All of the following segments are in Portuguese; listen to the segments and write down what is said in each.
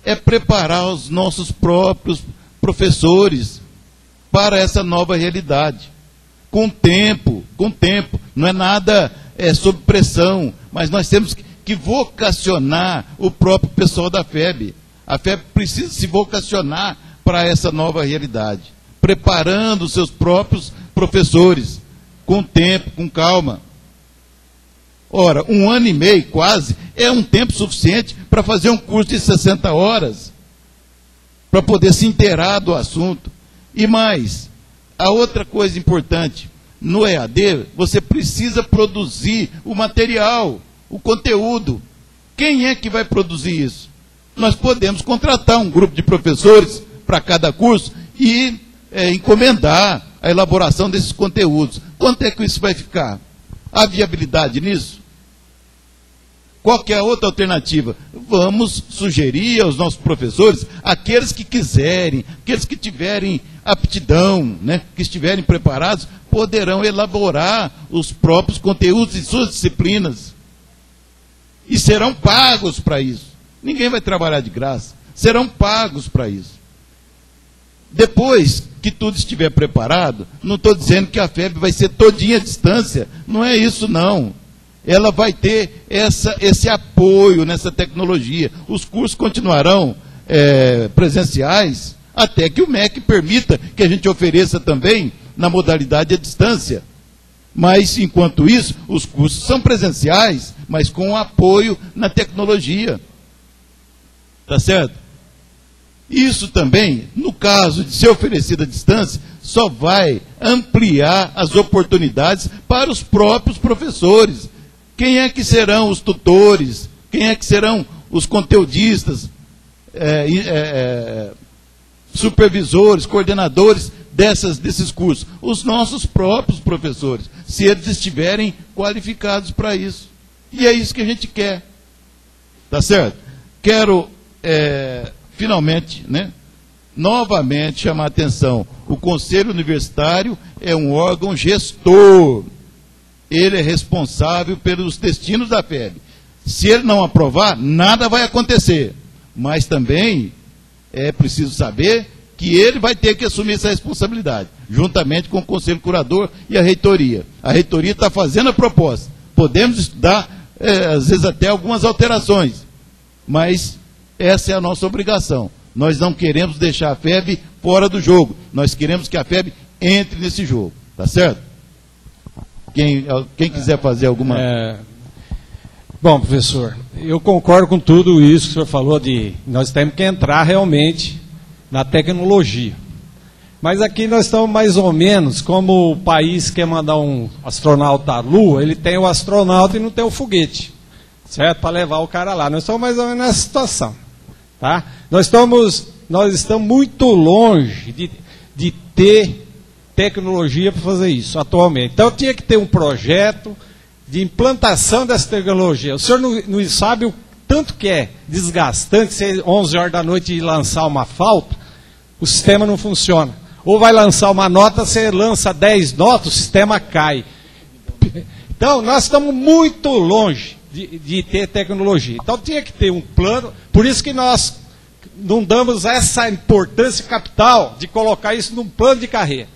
é preparar os nossos próprios professores para essa nova realidade. Com tempo, não é nada sob pressão, mas nós temos que vocacionar o próprio pessoal da FEB. A FEB precisa se vocacionar para essa nova realidade, preparando os seus próprios professores, com tempo, com calma. Ora, 1 ano e meio, quase, é um tempo suficiente para fazer um curso de 60 horas, para poder se inteirar do assunto. E mais, a outra coisa importante, no EAD, você precisa produzir o material, o conteúdo. Quem é que vai produzir isso? Nós podemos contratar um grupo de professores para cada curso e encomendar a elaboração desses conteúdos. Quanto é que isso vai ficar? Há viabilidade nisso? Qual que é a outra alternativa? Vamos sugerir aos nossos professores, aqueles que quiserem, aqueles que tiverem aptidão, né, que estiverem preparados, poderão elaborar os próprios conteúdos em suas disciplinas. E serão pagos para isso. Ninguém vai trabalhar de graça. Serão pagos para isso. Depois que tudo estiver preparado, não estou dizendo que a FEB vai ser todinha à distância. Não é isso, não. Ela vai ter esse apoio nessa tecnologia. Os cursos continuarão presenciais, até que o MEC permita que a gente ofereça também na modalidade à distância. Mas, enquanto isso, os cursos são presenciais, mas com apoio na tecnologia. Tá certo? Isso também, no caso de ser oferecido à distância, só vai ampliar as oportunidades para os próprios professores. Quem é que serão os tutores? Quem é que serão os conteudistas, supervisores, coordenadores desses cursos? Os nossos próprios professores, se eles estiverem qualificados para isso. E é isso que a gente quer. Tá certo? Quero, finalmente, né, novamente chamar a atenção. O Conselho Universitário é um órgão gestor. Ele é responsável pelos destinos da FEB. Se ele não aprovar, nada vai acontecer. Mas também é preciso saber que ele vai ter que assumir essa responsabilidade, juntamente com o Conselho Curador e a Reitoria. A Reitoria está fazendo a proposta. Podemos estudar, às vezes, até algumas alterações. Mas essa é a nossa obrigação. Nós não queremos deixar a FEB fora do jogo. Nós queremos que a FEB entre nesse jogo. Tá certo? Quem quiser fazer alguma... Bom, professor, eu concordo com tudo isso que o senhor falou de... Nós temos que entrar realmente na tecnologia. Mas aqui nós estamos mais ou menos como o país quer mandar um astronauta à Lua, ele tem o astronauta e não tem o foguete, certo? Para levar o cara lá. Nós estamos mais ou menos nessa situação. Tá? Nós estamos muito longe de ter tecnologia para fazer isso atualmente. Então tinha que ter um projeto de implantação dessa tecnologia. O senhor não sabe o tanto que é desgastante, se 11 horas da noite lançar uma falta, o sistema não funciona. Ou vai lançar uma nota, você lança 10 notas, o sistema cai. Então nós estamos muito longe de ter tecnologia. Então tinha que ter um plano, por isso que nós não damos essa importância capital de colocar isso num plano de carreira.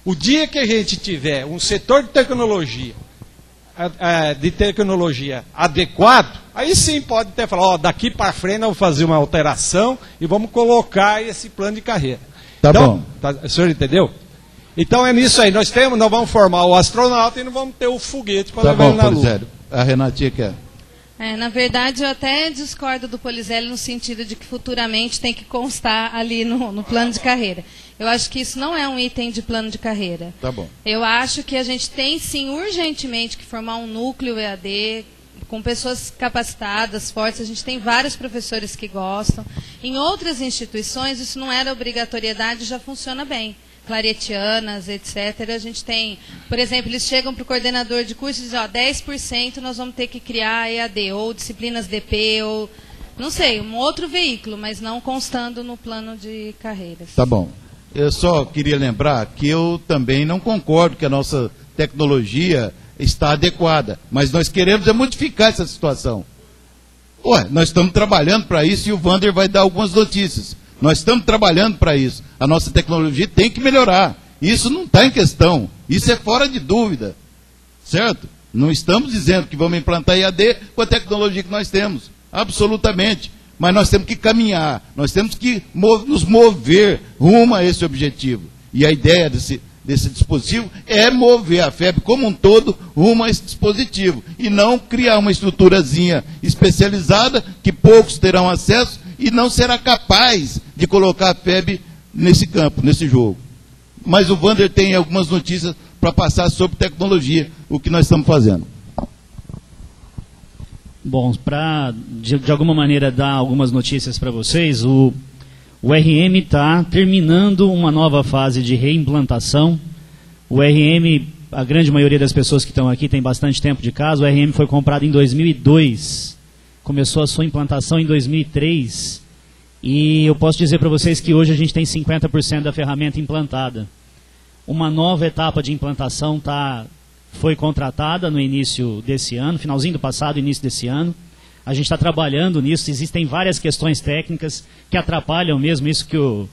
O dia que a gente tiver um setor de tecnologia adequado, aí sim pode até falar, ó, daqui para frente nós vamos fazer uma alteração e vamos colocar esse plano de carreira. Tá então, bom. O senhor entendeu? Então é nisso aí, nós vamos formar o astronauta e não vamos ter o foguete para levar ele na Lua. Sério. A Renatinha quer. Na verdade, eu até discordo do Polizelli no sentido de que futuramente tem que constar ali no plano de carreira. Eu acho que isso não é um item de plano de carreira. Tá bom. Eu acho que a gente tem, sim, urgentemente que formar um núcleo EAD com pessoas capacitadas, fortes. A gente tem vários professores que gostam. Em outras instituições, isso não era obrigatoriedade, já funciona bem. Claretianas, etc. A gente tem, por exemplo, eles chegam para o coordenador de curso e dizem, ó, 10% nós vamos ter que criar EAD, ou disciplinas DP, ou, não sei, um outro veículo, mas não constando no plano de carreiras. Tá bom. Eu só queria lembrar que eu também não concordo que a nossa tecnologia está adequada, mas nós queremos modificar essa situação. Ué, nós estamos trabalhando para isso e o Wander vai dar algumas notícias. Nós estamos trabalhando para isso. A nossa tecnologia tem que melhorar. Isso não está em questão. Isso é fora de dúvida. Certo? Não estamos dizendo que vamos implantar EAD com a tecnologia que nós temos. Absolutamente. Mas nós temos que caminhar. Nós temos que nos mover rumo a esse objetivo. E a ideia desse dispositivo é mover a FEB como um todo rumo a esse dispositivo. E não criar uma estruturazinha especializada que poucos terão acesso e não será capaz de colocar a FEB nesse campo, nesse jogo. Mas o Wander tem algumas notícias para passar sobre tecnologia, o que nós estamos fazendo. Bom, para de alguma maneira dar algumas notícias para vocês, o RM está terminando uma nova fase de reimplantação. O RM, a grande maioria das pessoas que estão aqui tem bastante tempo de casa, o RM foi comprado em 2002, começou a sua implantação em 2003, e eu posso dizer para vocês que hoje a gente tem 50% da ferramenta implantada. Uma nova etapa de implantação foi contratada no início desse ano, finalzinho do passado, início desse ano. A gente está trabalhando nisso, existem várias questões técnicas que atrapalham mesmo isso que o...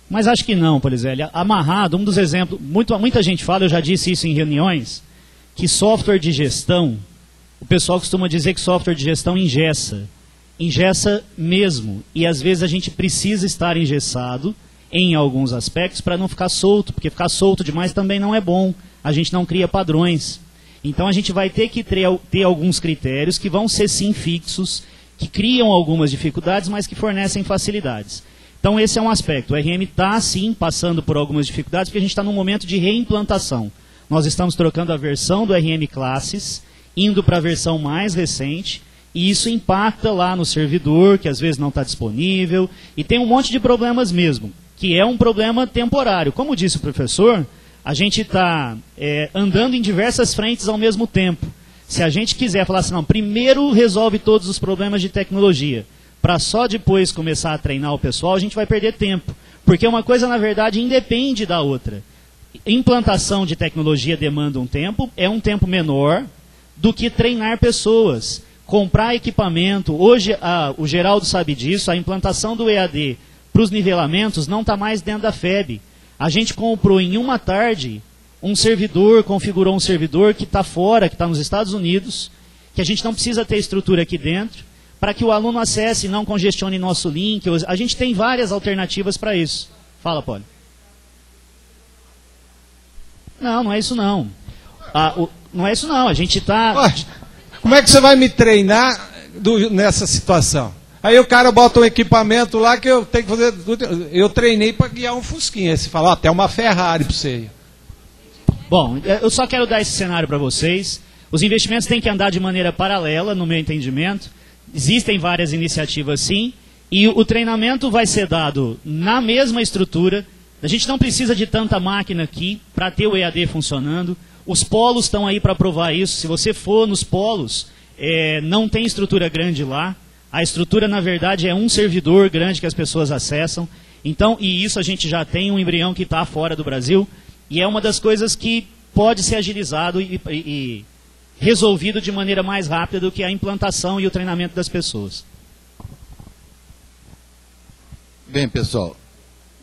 Mas acho que não, Polizeli. Amarrado, um dos exemplos, muita gente fala, eu já disse isso em reuniões, que software de gestão, o pessoal costuma dizer que software de gestão engessa. Engessa mesmo, e às vezes a gente precisa estar engessado em alguns aspectos para não ficar solto, porque ficar solto demais também não é bom, a gente não cria padrões. Então a gente vai ter que ter alguns critérios que vão ser sim fixos, que criam algumas dificuldades, mas que fornecem facilidades. Então esse é um aspecto. O RM está sim passando por algumas dificuldades, porque a gente está num momento de reimplantação. Nós estamos trocando a versão do RM Classes, indo para a versão mais recente, e isso impacta lá no servidor, que às vezes não está disponível, e tem um monte de problemas mesmo, que é um problema temporário. Como disse o professor, a gente está andando em diversas frentes ao mesmo tempo. Se a gente quiser falar assim, não, primeiro resolve todos os problemas de tecnologia, para só depois começar a treinar o pessoal, a gente vai perder tempo. Porque uma coisa, na verdade, independe da outra. Implantação de tecnologia demanda um tempo, é um tempo menor do que treinar pessoas. Comprar equipamento, hoje o Geraldo sabe disso, a implantação do EAD para os nivelamentos não está mais dentro da FEB. A gente comprou em uma tarde um servidor, configurou um servidor que está fora, que está nos Estados Unidos, que a gente não precisa ter estrutura aqui dentro, para que o aluno acesse e não congestione nosso link. A gente tem várias alternativas para isso. Fala, Poli. Não é isso não. Não é isso não, a gente está... Como é que você vai me treinar nessa situação? Aí o cara bota um equipamento lá que eu tenho que fazer... Eu treinei para guiar um Fusquinha. Aí você fala, até uma Ferrari para você ir. Bom, eu só quero dar esse cenário para vocês. Os investimentos têm que andar de maneira paralela, no meu entendimento. Existem várias iniciativas sim. E o treinamento vai ser dado na mesma estrutura. A gente não precisa de tanta máquina aqui para ter o EAD funcionando. Os polos estão aí para provar isso. Se você for nos polos, não tem estrutura grande lá. A estrutura, na verdade, é um servidor grande que as pessoas acessam. Então, e isso a gente já tem um embrião que está fora do Brasil. E é uma das coisas que pode ser agilizado e resolvido de maneira mais rápida do que a implantação e o treinamento das pessoas. Bem, pessoal,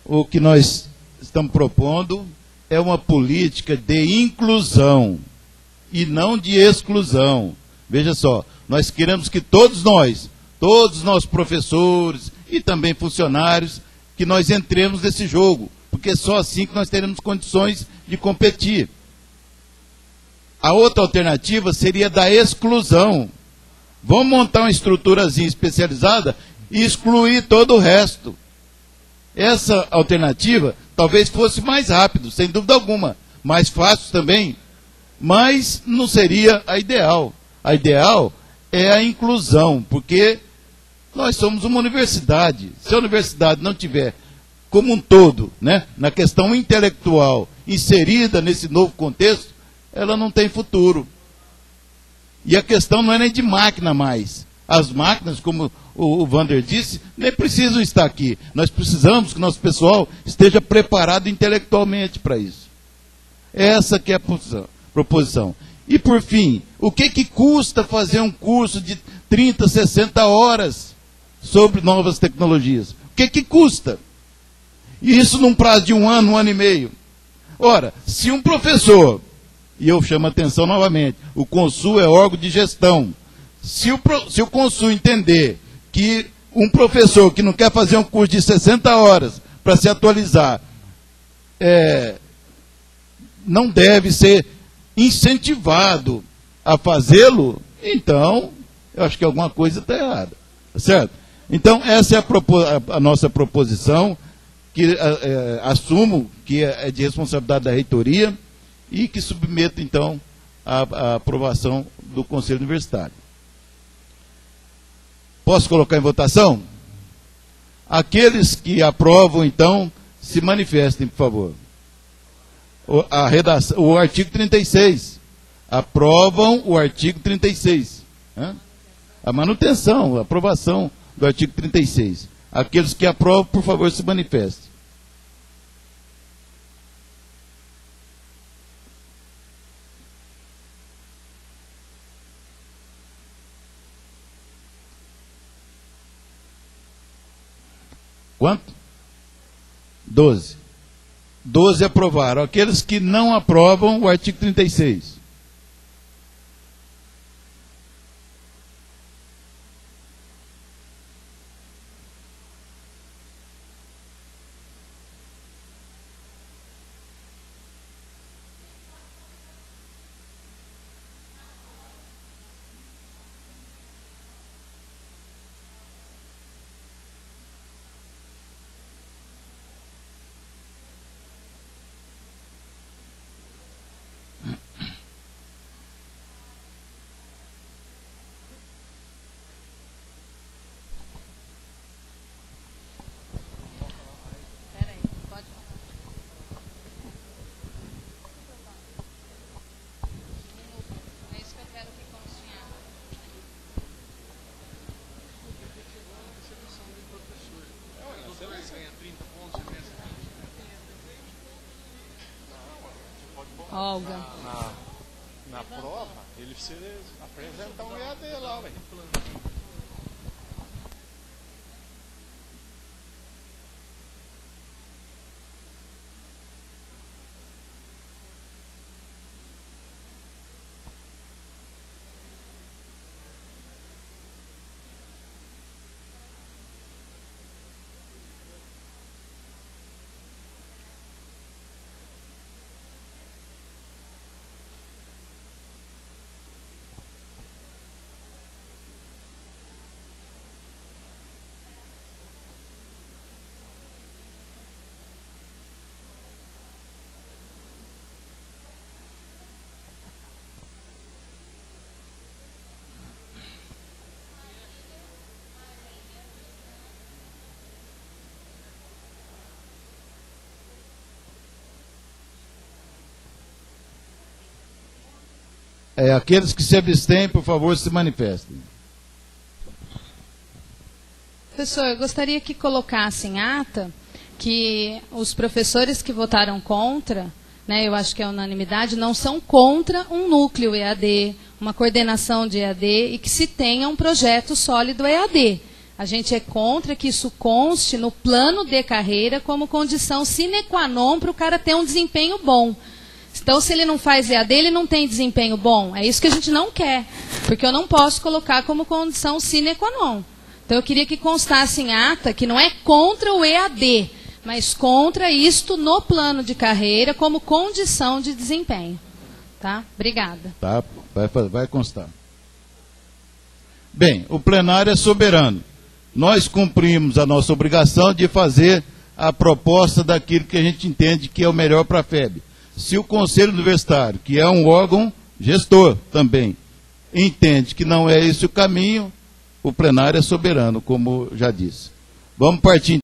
o que nós estamos propondo é uma política de inclusão e não de exclusão. Veja só, nós queremos que todos nós professores e também funcionários, que nós entremos nesse jogo, porque é só assim que nós teremos condições de competir. A outra alternativa seria da exclusão. Vamos montar uma estruturazinha especializada e excluir todo o resto. Essa alternativa talvez fosse mais rápido, sem dúvida alguma, mais fácil também, mas não seria a ideal. A ideal é a inclusão, porque nós somos uma universidade. Se a universidade não tiver, como um todo, né, na questão intelectual, inserida nesse novo contexto, ela não tem futuro. E a questão não é nem de máquina mais. As máquinas, como o Wander disse, nem precisam estar aqui. Nós precisamos que o nosso pessoal esteja preparado intelectualmente para isso. Essa que é a proposição. E, por fim, o que custa fazer um curso de 30, 60 horas sobre novas tecnologias. O que custa? E isso num prazo de um ano e meio. Ora, se um professor, e eu chamo a atenção novamente, o Consul é órgão de gestão, se o Consul entender que um professor que não quer fazer um curso de 60 horas para se atualizar, não deve ser incentivado a fazê-lo, então, eu acho que alguma coisa está errada. Certo? Então, essa é a nossa proposição, que assumo que é de responsabilidade da reitoria e que submeto, então, à aprovação do Conselho Universitário. Posso colocar em votação? Aqueles que aprovam, então, se manifestem, por favor. O artigo 36. Aprovam o artigo 36. A manutenção, a aprovação do artigo 36. Aqueles que aprovam, por favor, se manifestem. Quanto? 12. 12 aprovaram. Aqueles que não aprovam o artigo 36. Olga. Na prova, ele precisa apresentar um EAD lá, velho. Aqueles que se abstêm, por favor, se manifestem. Professor, eu gostaria que colocasse em ata que os professores que votaram contra, eu acho que é unanimidade, não são contra um núcleo EAD, uma coordenação de EAD e que se tenha um projeto sólido EAD. A gente é contra que isso conste no plano de carreira como condição sine qua non para o cara ter um desempenho bom. Então, se ele não faz EAD, ele não tem desempenho bom. É isso que a gente não quer, porque eu não posso colocar como condição sine qua non. Então, eu queria que constasse em ata que não é contra o EAD, mas contra isto no plano de carreira como condição de desempenho. Tá? Obrigada. Tá, vai constar. Bem, o plenário é soberano. Nós cumprimos a nossa obrigação de fazer a proposta daquilo que a gente entende que é o melhor para a FEB. Se o Conselho Universitário, que é um órgão gestor também, entende que não é esse o caminho, o plenário é soberano, como já disse. Vamos partir